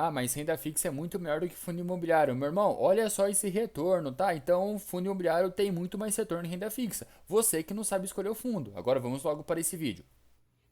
Ah, mas renda fixa é muito melhor do que fundo imobiliário. Meu irmão, olha só esse retorno, tá? Então, fundo imobiliário tem muito mais retorno em renda fixa. Você que não sabe escolher o fundo. Agora vamos logo para esse vídeo.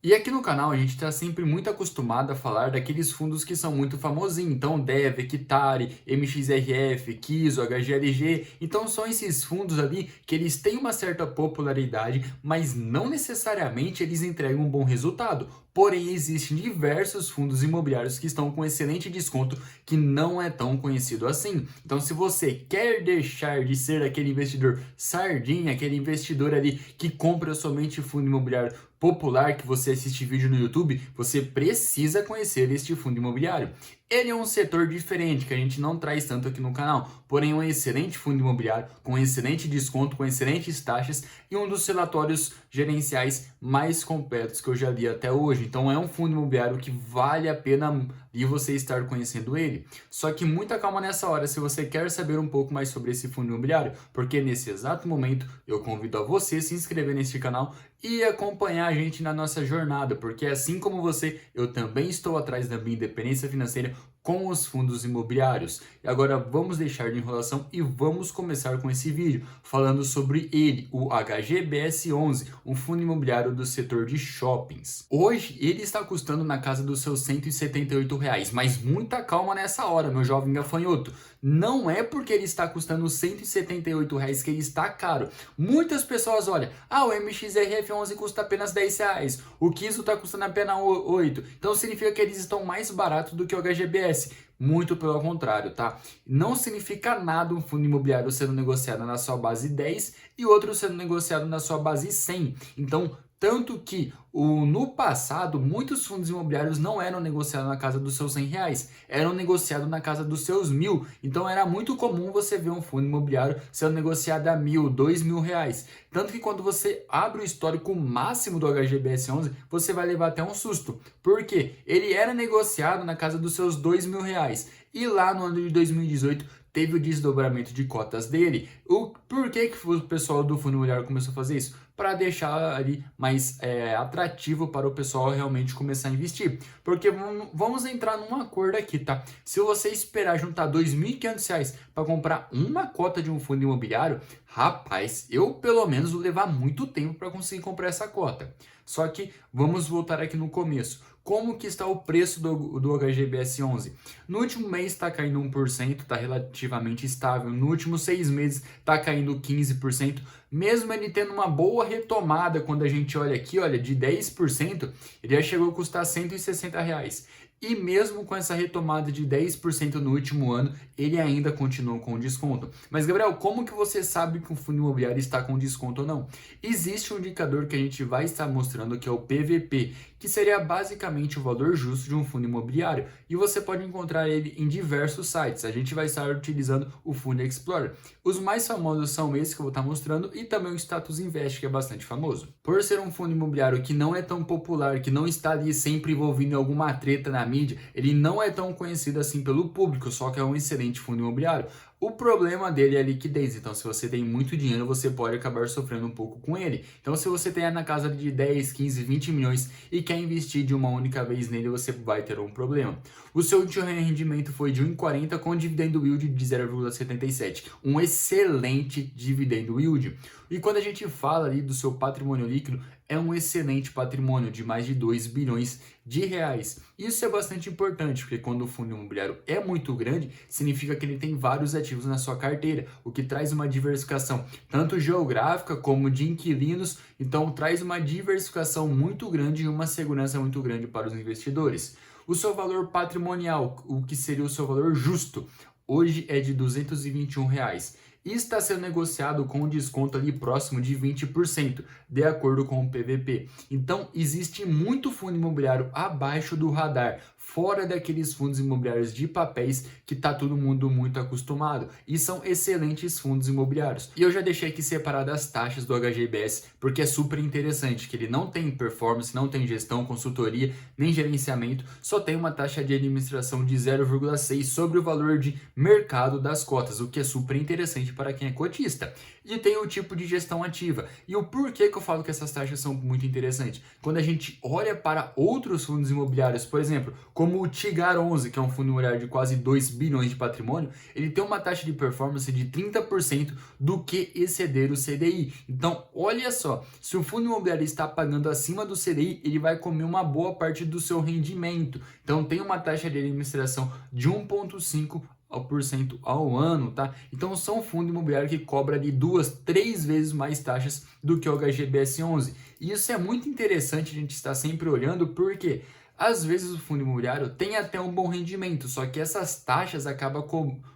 E aqui no canal a gente está sempre muito acostumado a falar daqueles fundos que são muito famosinhos, então Dev, Equitare, MXRF, Kiso, HGLG, então são esses fundos ali que eles têm uma certa popularidade, mas não necessariamente eles entregam um bom resultado. Porém, existem diversos fundos imobiliários que estão com excelente desconto que não é tão conhecido assim. Então, se você quer deixar de ser aquele investidor sardinha, aquele investidor ali que compra somente fundo imobiliário popular, que você assiste vídeo no YouTube, você precisa conhecer este fundo imobiliário. Ele é um setor diferente que a gente não traz tanto aqui no canal, porém é um excelente fundo imobiliário, com excelente desconto, com excelentes taxas e um dos relatórios gerenciais mais completos que eu já li até hoje. Então é um fundo imobiliário que vale a pena e você estar conhecendo ele. Só que muita calma nessa hora se você quer saber um pouco mais sobre esse fundo imobiliário, porque nesse exato momento eu convido a você a se inscrever neste canal e acompanhar a gente na nossa jornada, porque assim como você, eu também estou atrás da minha independência financeira com os fundos imobiliários. E agora vamos deixar de enrolação e vamos começar com esse vídeo falando sobre ele, o HGBS11, um fundo imobiliário do setor de shoppings. Hoje ele está custando na casa dos seus R$ 178, mas muita calma nessa hora, meu jovem gafanhoto. Não é porque ele está custando R$ 178 que ele está caro. Muitas pessoas olham, o MXRF11 custa apenas R$ 10, o Kiso está custando apenas 8, então significa que eles estão mais baratos do que o HGBS. Muito pelo contrário, tá? Não significa nada um fundo imobiliário sendo negociado na sua base 10 e outro sendo negociado na sua base 100. Então, tanto que no passado, muitos fundos imobiliários não eram negociados na casa dos seus R$ 100, eram negociados na casa dos seus 1.000. Então era muito comum você ver um fundo imobiliário sendo negociado a 1.000, R$ 2.000. Tanto que quando você abre o histórico máximo do HGBS11, você vai levar até um susto. Porque ele era negociado na casa dos seus R$ 2.000. E lá no ano de 2018 teve o desdobramento de cotas dele. Por que o pessoal do fundo imobiliário começou a fazer isso? Para deixar ali mais atrativo para o pessoal realmente começar a investir. Porque vamos entrar num acordo aqui, tá? Se você esperar juntar R$ 2.500 para comprar uma cota de um fundo imobiliário, rapaz, eu pelo menos vou levar muito tempo para conseguir comprar essa cota. Só que vamos voltar aqui no começo. Como que está o preço do HGBS11? No último mês está caindo 1%, está relativamente estável. No último 6 meses está caindo 15%. Mesmo ele tendo uma boa retomada, quando a gente olha aqui, olha, de 10%, ele já chegou a custar R$ 160. E mesmo com essa retomada de 10% no último ano, ele ainda continua com desconto. Mas, Gabriel, como que você sabe que um fundo imobiliário está com desconto ou não? Existe um indicador que a gente vai estar mostrando, que é o PVP, que seria basicamente o valor justo de um fundo imobiliário. E você pode encontrar ele em diversos sites. A gente vai estar utilizando o Fundo Explorer. Os mais famosos são esses que eu vou estar mostrando e também o Status Invest, que é bastante famoso. Por ser um fundo imobiliário que não é tão popular, que não está ali sempre envolvido em alguma treta na mídia, ele não é tão conhecido assim pelo público, só que é um excelente fundo imobiliário. O problema dele é a liquidez, então se você tem muito dinheiro, você pode acabar sofrendo um pouco com ele. Então se você tem na casa de 10, 15, 20 milhões e quer investir de uma única vez nele, você vai ter um problema. O seu último rendimento foi de 1,40 com dividendo yield de 0,77, um excelente dividendo yield. E quando a gente fala ali do seu patrimônio líquido, é um excelente patrimônio de mais de 2 bilhões de reais. Isso é bastante importante, porque quando o fundo imobiliário é muito grande, significa que ele tem vários ativos na sua carteira, o que traz uma diversificação tanto geográfica como de inquilinos, então traz uma diversificação muito grande e uma segurança muito grande para os investidores. O seu valor patrimonial, o que seria o seu valor justo, hoje é de R$ 221 e está sendo negociado com um desconto ali próximo de 20%, de acordo com o PVP. Então, existe muito fundo imobiliário abaixo do radar, fora daqueles fundos imobiliários de papéis que está todo mundo muito acostumado. E são excelentes fundos imobiliários. E eu já deixei aqui separado as taxas do HGBS, porque é super interessante, que ele não tem performance, não tem gestão, consultoria, nem gerenciamento, só tem uma taxa de administração de 0,6 sobre o valor de mercado das cotas, o que é super interessante para quem é cotista. E tem o tipo de gestão ativa. E o porquê que eu falo que essas taxas são muito interessantes? Quando a gente olha para outros fundos imobiliários, por exemplo, como o Tigar 11, que é um fundo imobiliário de quase 2 bilhões de patrimônio, ele tem uma taxa de performance de 30% do que exceder o CDI. Então, olha só, se o fundo imobiliário está pagando acima do CDI, ele vai comer uma boa parte do seu rendimento. Então, tem uma taxa de administração de 1,5% ao ano, tá? Então são fundos imobiliários que cobram ali 2, 3 vezes mais taxas do que o HGBS 11. E isso é muito interessante a gente estar sempre olhando, porque às vezes o fundo imobiliário tem até um bom rendimento, só que essas taxas acabam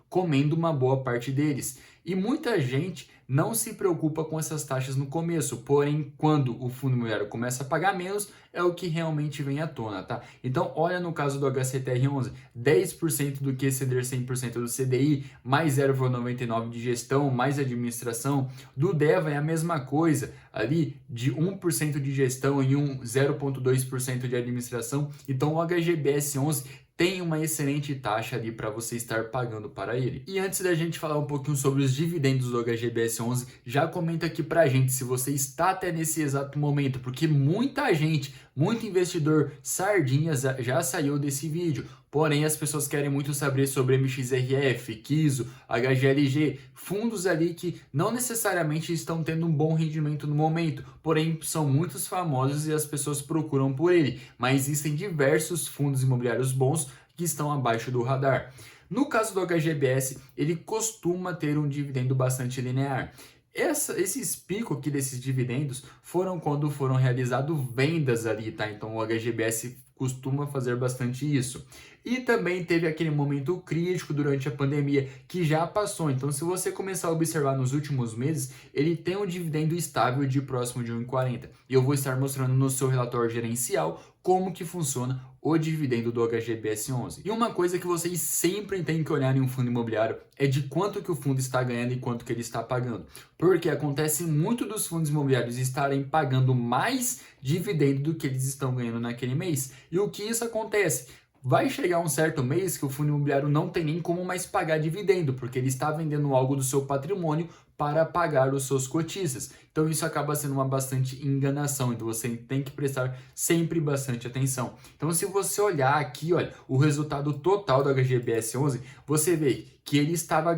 comendo uma boa parte deles. E muita gente não se preocupa com essas taxas no começo, porém, quando o fundo imobiliário começa a pagar menos, é o que realmente vem à tona, tá? Então, olha no caso do HCTR11, 10% do que exceder 100% do CDI, mais 0,99% de gestão, mais administração. Do DEVA é a mesma coisa, ali de 1% de gestão e 0,2% de administração. Então, o HGBS 11 tem uma excelente taxa ali para você estar pagando para ele. E antes da gente falar um pouquinho sobre os dividendos do HGBS 11, já comenta aqui pra gente se você está até nesse exato momento, porque muita gente, muito investidor sardinhas já saiu desse vídeo. Porém, as pessoas querem muito saber sobre MXRF, KISO, HGLG, fundos ali que não necessariamente estão tendo um bom rendimento no momento, porém são muito famosos e as pessoas procuram por ele. Mas existem diversos fundos imobiliários bons que estão abaixo do radar. No caso do HGBS, ele costuma ter um dividendo bastante linear. Esses picos aqui desses dividendos foram quando foram realizadas vendas ali, tá? Então o HGBS costuma fazer bastante isso. E também teve aquele momento crítico durante a pandemia que já passou. Então, se você começar a observar nos últimos meses, ele tem um dividendo estável de próximo de 1,40. E eu vou estar mostrando no seu relatório gerencial como que funciona o dividendo do HGBS 11. E uma coisa que vocês sempre têm que olhar em um fundo imobiliário é de quanto que o fundo está ganhando e quanto que ele está pagando. Porque acontece muito dos fundos imobiliários estarem pagando mais dividendo do que eles estão ganhando naquele mês. E o que isso acontece? Vai chegar um certo mês que o fundo imobiliário não tem nem como mais pagar dividendo, porque ele está vendendo algo do seu patrimônio para pagar os seus cotistas. Então isso acaba sendo uma bastante enganação, então você tem que prestar sempre bastante atenção. Então se você olhar aqui, olha, o resultado total do HGBS 11, você vê que ele estava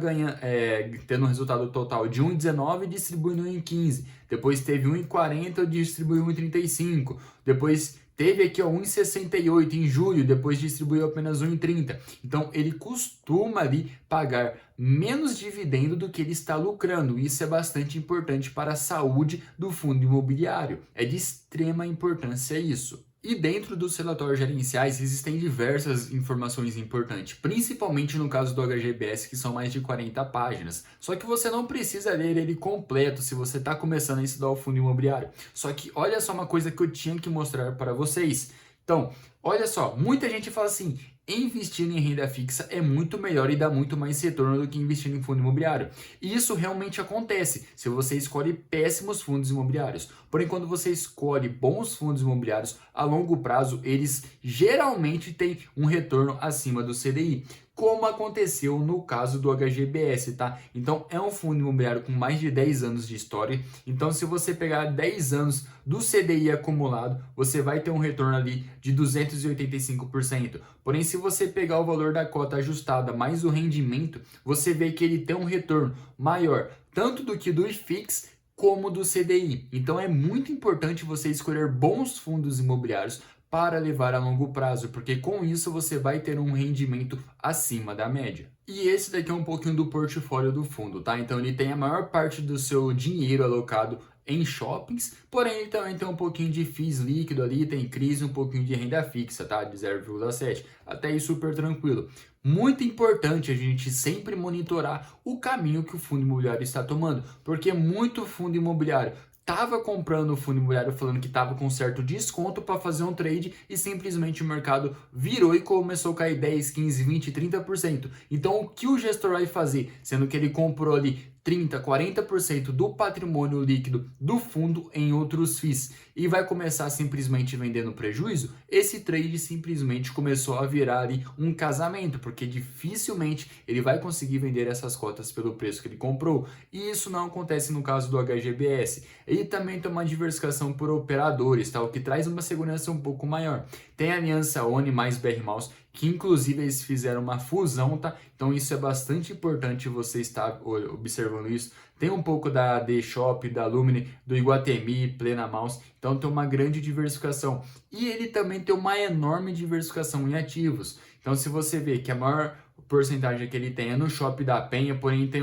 tendo um resultado total de 1,19 distribuindo em 15, depois teve 1,40 distribuiu em 35, depois teve aqui 1,68 em julho, depois distribuiu apenas 1,30. Então ele costuma ali pagar menos dividendo do que ele está lucrando. Isso é bastante importante para a saúde do fundo imobiliário. É de extrema importância isso. E dentro dos relatórios gerenciais existem diversas informações importantes, principalmente no caso do HGBS, que são mais de 40 páginas. Só que você não precisa ler ele completo se você está começando a estudar o fundo imobiliário. Só que olha só uma coisa que eu tinha que mostrar para vocês. Então, olha só, muita gente fala assim, investir em renda fixa é muito melhor e dá muito mais retorno do que investir em fundo imobiliário. E isso realmente acontece se você escolhe péssimos fundos imobiliários. Porém, quando você escolhe bons fundos imobiliários, a longo prazo, eles geralmente têm um retorno acima do CDI. Como aconteceu no caso do HGBS, tá? Então, é um fundo imobiliário com mais de 10 anos de história. Então, se você pegar 10 anos do CDI acumulado, você vai ter um retorno ali de 285%. Porém, se você pegar o valor da cota ajustada mais o rendimento, você vê que ele tem um retorno maior, tanto do que do IFIX, como do CDI. Então, é muito importante você escolher bons fundos imobiliários para levar a longo prazo, porque com isso você vai ter um rendimento acima da média. E esse daqui é um pouquinho do portfólio do fundo, tá? Então ele tem a maior parte do seu dinheiro alocado em shoppings, porém ele também tem um pouquinho de FIIs líquido ali, tem crise, um pouquinho de renda fixa, tá? De 0,7, até aí super tranquilo. Muito importante a gente sempre monitorar o caminho que o fundo imobiliário está tomando, porque muito fundo imobiliário estava comprando o fundo imobiliário falando que estava com certo desconto para fazer um trade e simplesmente o mercado virou e começou a cair 10, 15, 20, 30%. Então o que o gestor vai fazer? Sendo que ele comprou ali 30, 40% do patrimônio líquido do fundo em outros FIIs e vai começar simplesmente vendendo prejuízo, esse trade simplesmente começou a virar ali um casamento, porque dificilmente ele vai conseguir vender essas cotas pelo preço que ele comprou. E isso não acontece no caso do HGBS. Ele também tem uma diversificação por operadores, tá? O que traz uma segurança um pouco maior. Tem a aliança ONI mais BR Malls, que inclusive eles fizeram uma fusão, tá? Então isso é bastante importante você estar observando isso. Tem um pouco da D-Shop, da Lumine, do Iguatemi, Plena Mouse, então tem uma grande diversificação. E ele também tem uma enorme diversificação em ativos. Então se você vê que a maior porcentagem que ele tem é no Shopping da Penha, porém tem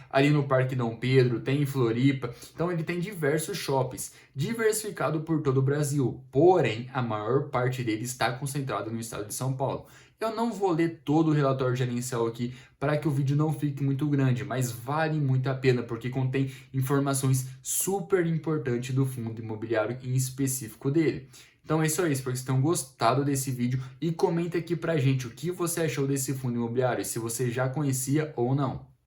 ali no Parque Dom Pedro, tem em Floripa, então ele tem diversos shoppings, diversificado por todo o Brasil, porém a maior parte dele está concentrado no estado de São Paulo. Eu não vou ler todo o relatório gerencial aqui para que o vídeo não fique muito grande, mas vale muito a pena porque contém informações super importantes do fundo imobiliário em específico dele. Então é isso aí, espero que vocês tenham gostado desse vídeo e comenta aqui pra gente o que você achou desse fundo imobiliário, se você já conhecia ou não.